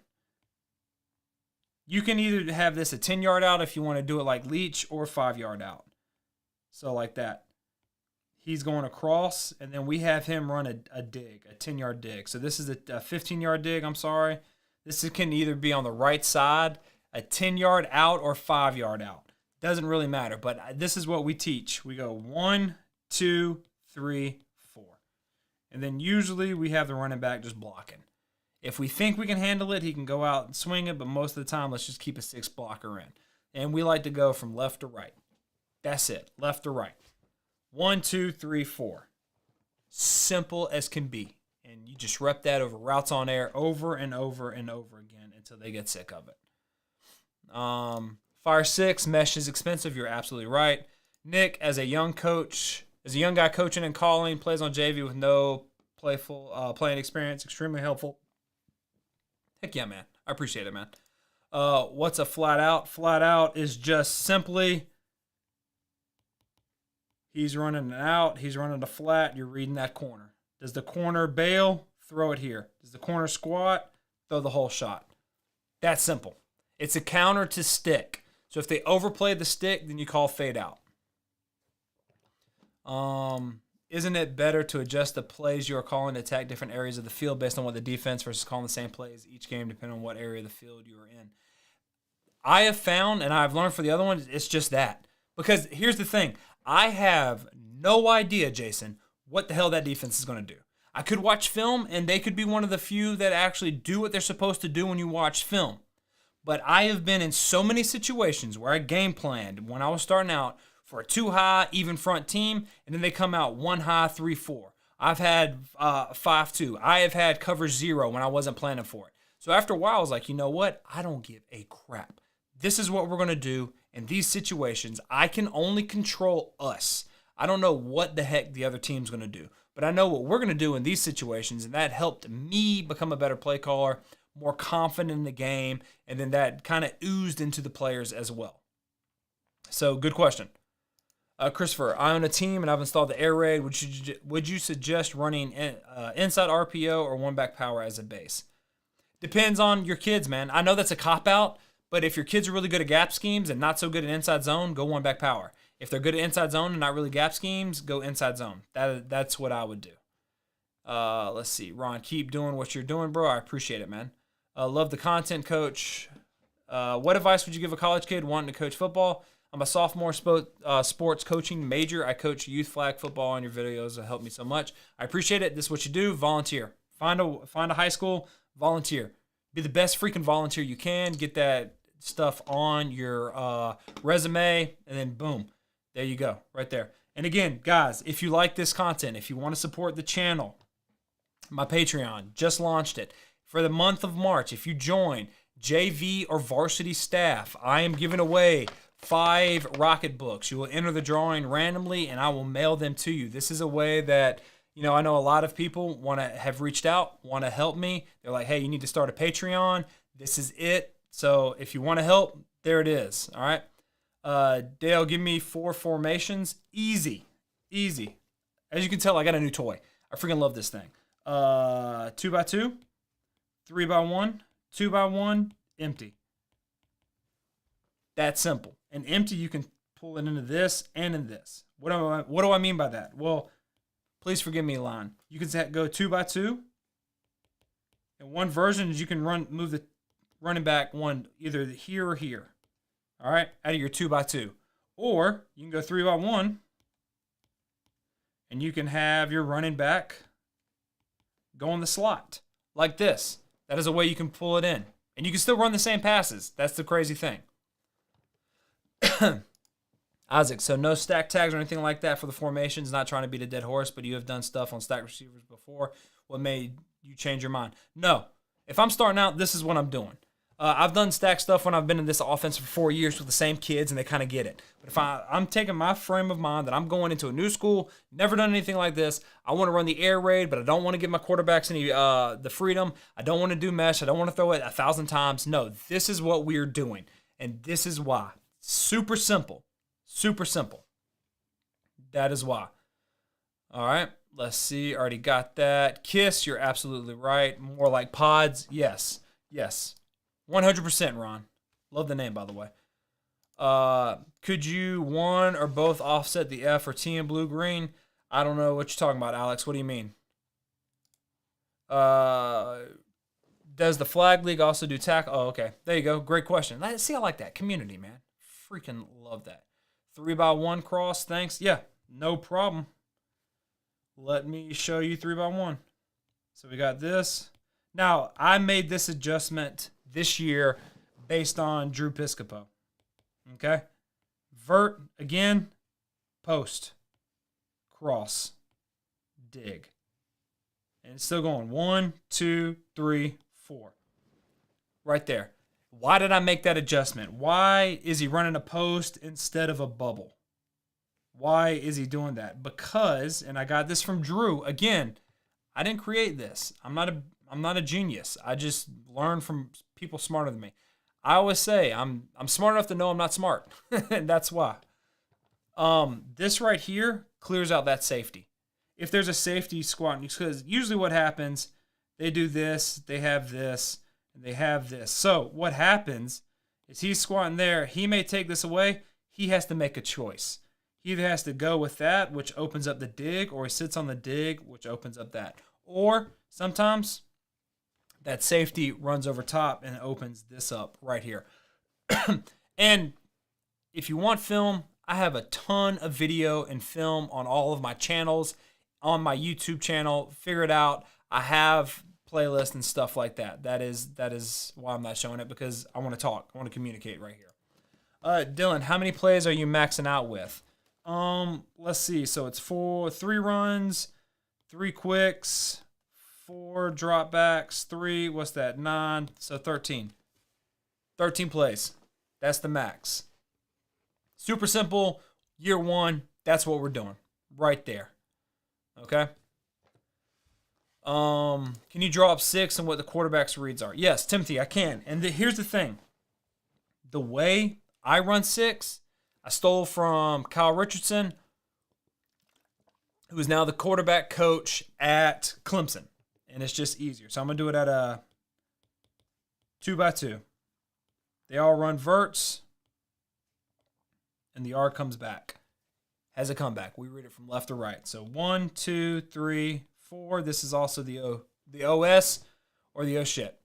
You can either have this a 10-yard out if you want to do it like Leach, or 5-yard out. So like that. He's going across, and then we have him run a dig, a 10-yard dig. So this is a 15-yard dig, I'm sorry. This can either be on the right side, a 10-yard out, or 5-yard out. Doesn't really matter, but this is what we teach. We go 1, 2, 3, 4. And then usually we have the running back just blocking. If we think we can handle it, he can go out and swing it, but most of the time, let's just keep a 6 blocker in. And we like to go from left to right. That's it, left to right. 1, 2, 3, 4. Simple as can be. And you just rep that over routes on air over and over and over again until they get sick of it. Fire 6, mesh is expensive. You're absolutely right. Nick, as a young guy coaching and calling, plays on JV with no playing experience, extremely helpful. Heck yeah, man. I appreciate it, man. What's a flat out? Flat out is just simply he's running an out, he's running a flat, you're reading that corner. Does the corner bail? Throw it here. Does the corner squat? Throw the whole shot. That's simple. It's a counter to stick. So if they overplay the stick, then you call fade out. Isn't it better to adjust the plays you are calling to attack different areas of the field based on what the defense versus calling the same plays each game depending on what area of the field you are in? I have found, and I've learned for the other ones, it's just that. Because here's the thing. I have no idea, Jason, what the hell that defense is going to do. I could watch film, and they could be one of the few that actually do what they're supposed to do when you watch film. But I have been in so many situations where I game planned when I was starting out for a 2 high, even front team, and then they come out 1 high, 3-4. I've had 5-2. I have had cover 0 when I wasn't planning for it. So after a while, I was like, you know what? I don't give a crap. This is what we're going to do in these situations. I can only control us. I don't know what the heck the other team's going to do, but I know what we're going to do in these situations, and that helped me become a better play caller, more confident in the game, and then that kind of oozed into the players as well. So good question. Christopher, I own a team and I've installed the air raid. Would you suggest running inside RPO or one back power as a base? Depends on your kids, man. I know that's a cop-out, but if your kids are really good at gap schemes and not so good at inside zone, go one back power. If they're good at inside zone and not really gap schemes, go inside zone. That's what I would do. Let's see. Ron, keep doing what you're doing, bro. I appreciate it, man. Love the content, coach. What advice would you give a college kid wanting to coach football? I'm a sophomore sports coaching major. I coach youth flag football on your videos. It helped me so much. I appreciate it. This is what you do. Volunteer. Find a high school. Volunteer. Be the best freaking volunteer you can. Get that stuff on your resume, and then boom, there you go, right there. And again, guys, if you like this content, if you want to support the channel, my Patreon just launched it for the month of March. If you join JV or varsity staff, I am giving away 5 Rocket books. You will enter the drawing randomly, and I will mail them to you. This is a way that, I know a lot of people have reached out, want to help me. They're like, hey, you need to start a Patreon. This is it. So if you want to help, there it is. All right. Dale, give me 4 formations. Easy. As you can tell, I got a new toy. I freaking love this thing. 2x2, 3x1, 2x1, empty. That simple. And empty, you can pull it into this and in this. What do I mean by that? Well, please forgive me, Lon. You can go 2x2. And one version is you can move the running back one either here or here. All right, out of your 2x2. Or you can go 3x1, and you can have your running back go in the slot like this. That is a way you can pull it in. And you can still run the same passes. That's the crazy thing. Isaac, so no stack tags or anything like that for the formations. Not trying to beat a dead horse, but you have done stuff on stack receivers before. What made you change your mind? No. If I'm starting out, this is what I'm doing. I've done stack stuff when I've been in this offense for 4 years with the same kids, and they kind of get it. But if I'm taking my frame of mind that I'm going into a new school, never done anything like this, I want to run the air raid, but I don't want to give my quarterbacks any the freedom. I don't want to do mesh. I don't want to throw it 1,000 times. No, this is what we're doing, and this is why. Super simple. Super simple. That is why. All right, let's see. Already got that. Kiss, you're absolutely right. More like pods. Yes. 100%, Ron. Love the name, by the way. Could you one or both offset the F or T in blue-green? I don't know what you're talking about, Alex. What do you mean? Does the flag league also do tackle? Oh, okay. There you go. Great question. See, I like that. Community, man. Freaking love that. 3x1 cross. Thanks. Yeah, no problem. Let me show you 3x1. So we got this. Now, I made this adjustment this year based on Drew Piscopo. Okay? Vert, again, post, cross, dig. And it's still going 1, 2, 3, 4. Right there. Why did I make that adjustment? Why is he running a post instead of a bubble? Why is he doing that? Because, and I got this from Drew, again, I didn't create this. I'm not a genius. I just learned from people smarter than me. I always say I'm smart enough to know I'm not smart. And that's why. This right here clears out that safety. If there's a safety squat, because usually what happens, they do this, they have this, and they have this. So what happens is he's squatting there. He may take this away. He has to make a choice. He either has to go with that, which opens up the dig, or he sits on the dig, which opens up that. Or sometimes that safety runs over top and opens this up right here. And if you want film, I have a ton of video and film on all of my channels, on my YouTube channel. Figure it out. I have playlists and stuff like that. That is why I'm not showing it, because I want to talk. I want to communicate right here. Dylan, how many plays are you maxing out with? Let's see. So it's 3 runs, 3 quicks, 4 dropbacks, 3, what's that, 9, so 13. 13 plays. That's the max. Super simple. Year 1, that's what we're doing. Right there. Okay? Can you draw up 6 and what the quarterback's reads are? Yes, Timothy, I can. And here's the thing. The way I run 6, I stole from Kyle Richardson, who is now the quarterback coach at Clemson. And it's just easier. So I'm going to do it at a 2x2. They all run verts, and the R comes back. Has a comeback. We read it from left to right. So 1, 2, 3, 4. This is also the OS or the O shit.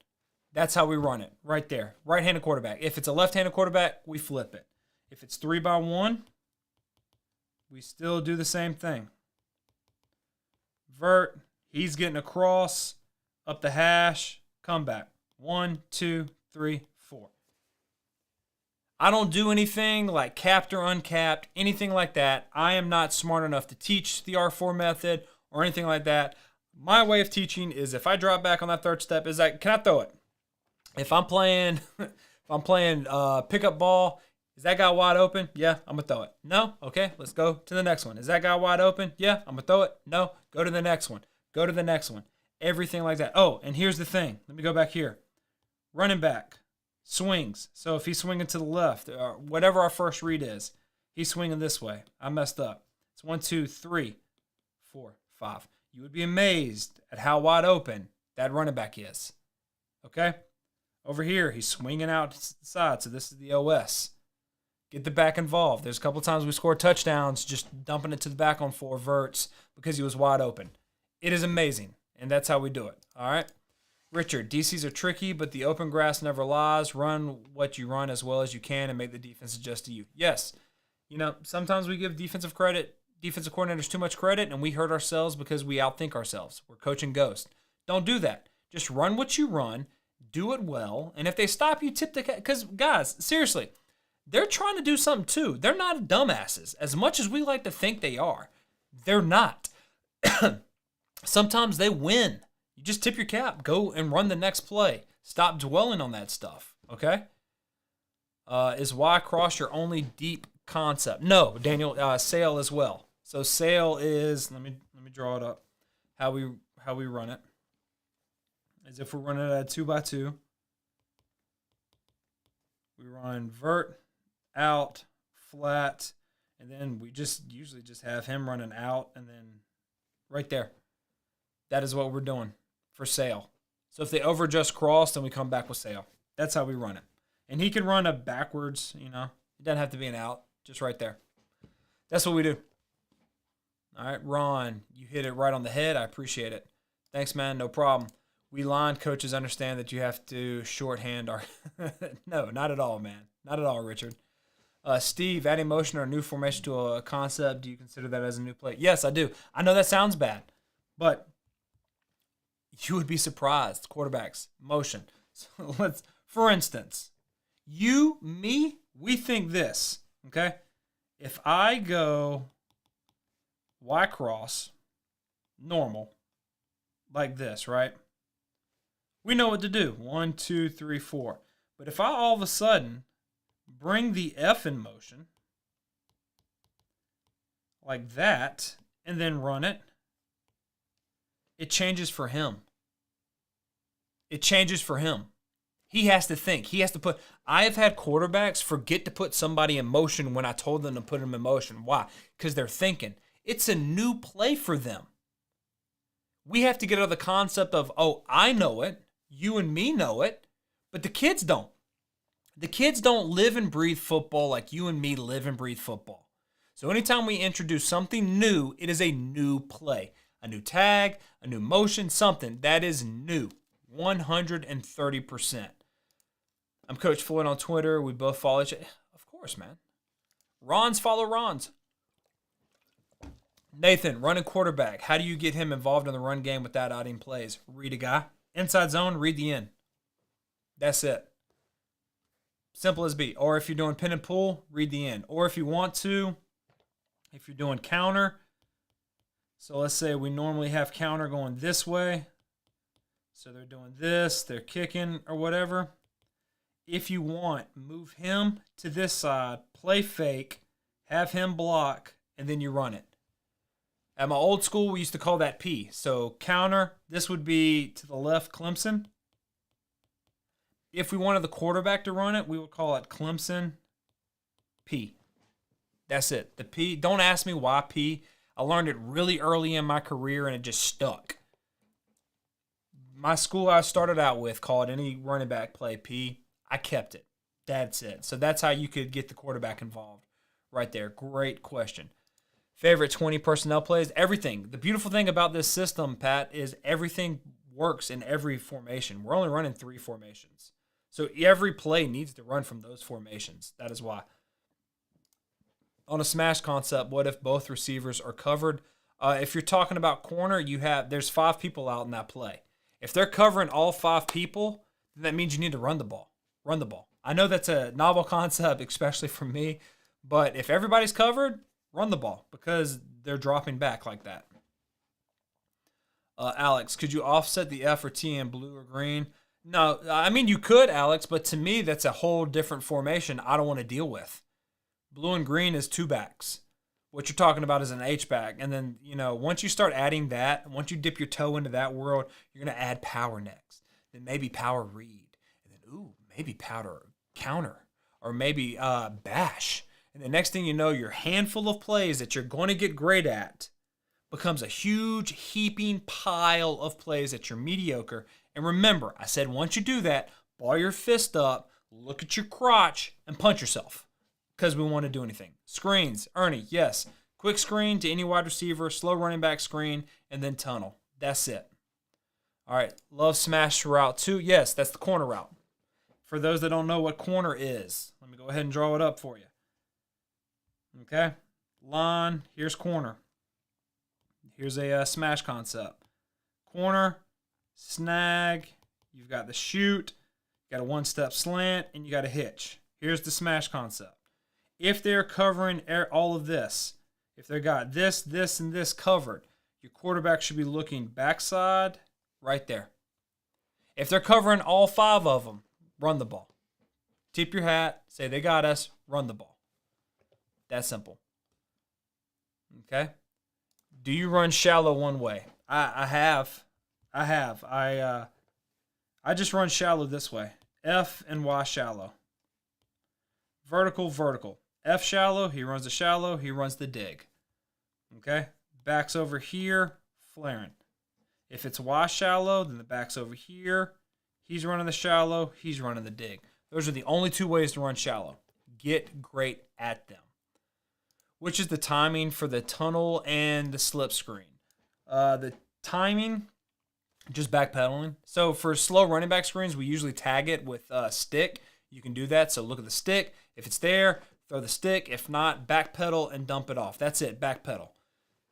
That's how we run it right there. Right-handed quarterback. If it's a left-handed quarterback, we flip it. If it's 3x1, we still do the same thing. Vert. He's getting across, up the hash, comeback. 1, 2, 3, 4. I don't do anything like capped or uncapped, anything like that. I am not smart enough to teach the R4 method or anything like that. My way of teaching is if I drop back on that third step, is like, can I throw it? If I'm playing pickup ball, is that guy wide open? Yeah, I'm going to throw it. No? Okay, let's go to the next one. Is that guy wide open? Yeah, I'm going to throw it. No? Go to the next one. Go to the next one. Everything like that. Oh, and here's the thing. Let me go back here. Running back. Swings. So if he's swinging to the left, or whatever our first read is, he's swinging this way. I messed up. It's 1, 2, 3, 4, 5. You would be amazed at how wide open that running back is. Okay? Over here, he's swinging out to the side, so this is the OS. Get the back involved. There's a couple times we scored touchdowns just dumping it to the back on 4 verts because he was wide open. It is amazing, and that's how we do it. All right? Richard, DCs are tricky, but the open grass never lies. Run what you run as well as you can and make the defense adjust to you. Yes. You know, sometimes we give defensive coordinators too much credit, and we hurt ourselves because we outthink ourselves. We're coaching ghost. Don't do that. Just run what you run, do it well, and if they stop you, tip the cat. Because, guys, seriously, they're trying to do something too. They're not dumbasses. As much as we like to think they are, they're not. Sometimes they win. You just tip your cap. Go and run the next play. Stop dwelling on that stuff, okay? Is Y cross your only deep concept? No, Daniel, sail as well. So sail is, let me draw it up, how we run it. As if we're running it at a 2x2. We run vert, out, flat, and then we just usually just have him running out, and then right there. That is what we're doing for sail. So if they over-adjust cross, then we come back with sail. That's how we run it. And he can run a backwards, you know. It doesn't have to be an out, just right there. That's what we do. All right, Ron, you hit it right on the head. I appreciate it. Thanks, man. No problem. We line coaches understand that you have to shorthand our... No, not at all, man. Not at all, Richard. Steve, adding motion or a new formation to a concept, do you consider that as a new play? Yes, I do. I know that sounds bad, but you would be surprised. Quarterbacks, motion. So let's, for instance, you, me, we think this, okay? If I go Y cross, normal, like this, right? We know what to do. 1, 2, 3, 4. But if I all of a sudden bring the F in motion, like that, and then run it, it changes for him. It changes for him. He has to think. He has to put... I have had quarterbacks forget to put somebody in motion when I told them to put them in motion. Why? Because they're thinking. It's a new play for them. We have to get out of the concept of, oh, I know it. You and me know it. But the kids don't. The kids don't live and breathe football like you and me live and breathe football. So anytime we introduce something new, it is a new play. A new tag, a new motion, something that is new. 130%. I'm Coach Floyd on Twitter. We both follow each other. Of course, man. Rons follow Rons. Nathan, running quarterback. How do you get him involved in the run game without adding plays? Read a guy. Inside zone, read the end. That's it. Simple as be. Or if you're doing pin and pull, read the end. Or if you want to, if you're doing counter, so let's say we normally have counter going this way. So they're doing this, they're kicking or whatever. If you want, move him to this side, play fake, have him block, and then you run it. At my old school, we used to call that P. So counter, this would be to the left, Clemson. If we wanted the quarterback to run it, we would call it Clemson P. That's it. The P, don't ask me why P. I learned it really early in my career, and it just stuck. My school I started out with called any running back play P. I kept it. That's it. So that's how you could get the quarterback involved right there. Great question. Favorite 20 personnel plays? Everything. The beautiful thing about this system, Pat, is everything works in every formation. We're only running 3 formations. So every play needs to run from those formations. That is why. On a smash concept, what if both receivers are covered? If you're talking about corner, there's 5 people out in that play. If they're covering all 5 people, then that means you need to run the ball. Run the ball. I know that's a novel concept, especially for me, but if everybody's covered, run the ball because they're dropping back like that. Alex, could you offset the F or T in blue or green? No, I mean, you could, Alex, but to me, that's a whole different formation I don't want to deal with. Blue and green is 2 backs. What you're talking about is an H-back. And then, once you start adding that, once you dip your toe into that world, you're going to add power next. Then maybe power read. And then, maybe power counter. Or maybe bash. And the next thing you know, your handful of plays that you're going to get great at becomes a huge heaping pile of plays that you're mediocre. And remember, I said once you do that, ball your fist up, look at your crotch, and punch yourself. Because we want to do anything. Screens. Ernie, yes. Quick screen to any wide receiver, slow running back screen, and then tunnel. That's it. All right. Love smash route 2. Yes, that's the corner route. For those that don't know what corner is, let me go ahead and draw it up for you. Okay. Line. Here's corner. Here's a smash concept. Corner, snag. You've got the shoot. You got a 1-step slant, and you got a hitch. Here's the smash concept. If they're covering all of this, if they got this, this, and this covered, your quarterback should be looking backside right there. If they're covering all 5 of them, run the ball. Tip your hat, say they got us, run the ball. That simple. Okay? Do you run shallow one way? I have. I just run shallow this way. F and Y shallow. Vertical, vertical. F shallow, he runs the shallow, he runs the dig. Okay? Back's over here, flaring. If it's Y shallow, then the back's over here. He's running the shallow, he's running the dig. Those are the only 2 ways to run shallow. Get great at them. Which is the timing for the tunnel and the slip screen. The timing, just backpedaling. So for slow running back screens, we usually tag it with a stick. You can do that. So look at the stick. If it's there, throw the stick. If not, backpedal and dump it off. That's it, backpedal.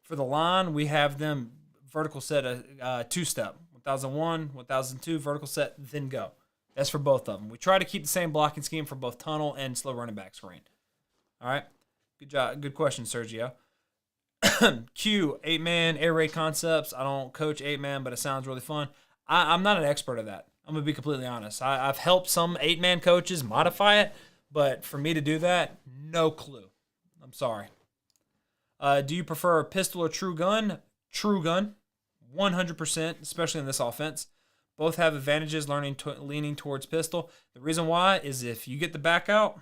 For the line, we have them vertical set a 2-step. 1001, 1002, vertical set, then go. That's for both of them. We try to keep the same blocking scheme for both tunnel and slow running back screen. All right? Good job. Good question, Sergio. Q, 8-man air raid concepts. I don't coach 8-man, but it sounds really fun. I'm not an expert at that. I'm going to be completely honest. I've helped some 8-man coaches modify it, but for me to do that, no clue. I'm sorry. Do you prefer a pistol or true gun? True gun, 100%, especially in this offense. Both have advantages leaning towards pistol. The reason why is if you get the back out,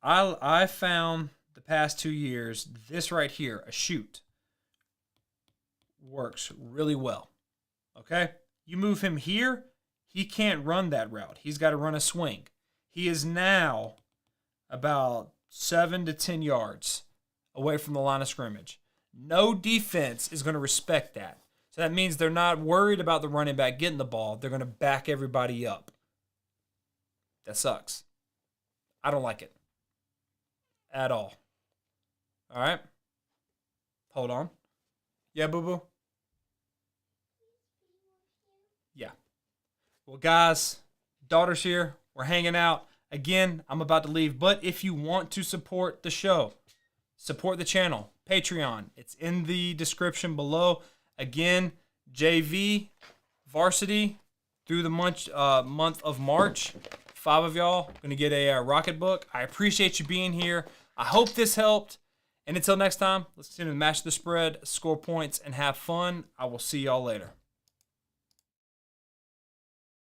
I found the past 2 years, this right here, a shoot, works really well. Okay? You move him here, he can't run that route. He's got to run a swing. He is now about 7 to 10 yards away from the line of scrimmage. No defense is going to respect that. So that means they're not worried about the running back getting the ball. They're going to back everybody up. That sucks. I don't like it at all. All right? Hold on. Yeah, boo-boo? Yeah. Well, guys, daughter's here. We're hanging out. Again, I'm about to leave. But if you want to support the show, support the channel, Patreon. It's in the description below. Again, JV, varsity, through the month of March. 5 of y'all going to get a Rocket book. I appreciate you being here. I hope this helped. And until next time, let's continue to match the spread, score points, and have fun. I will see y'all later.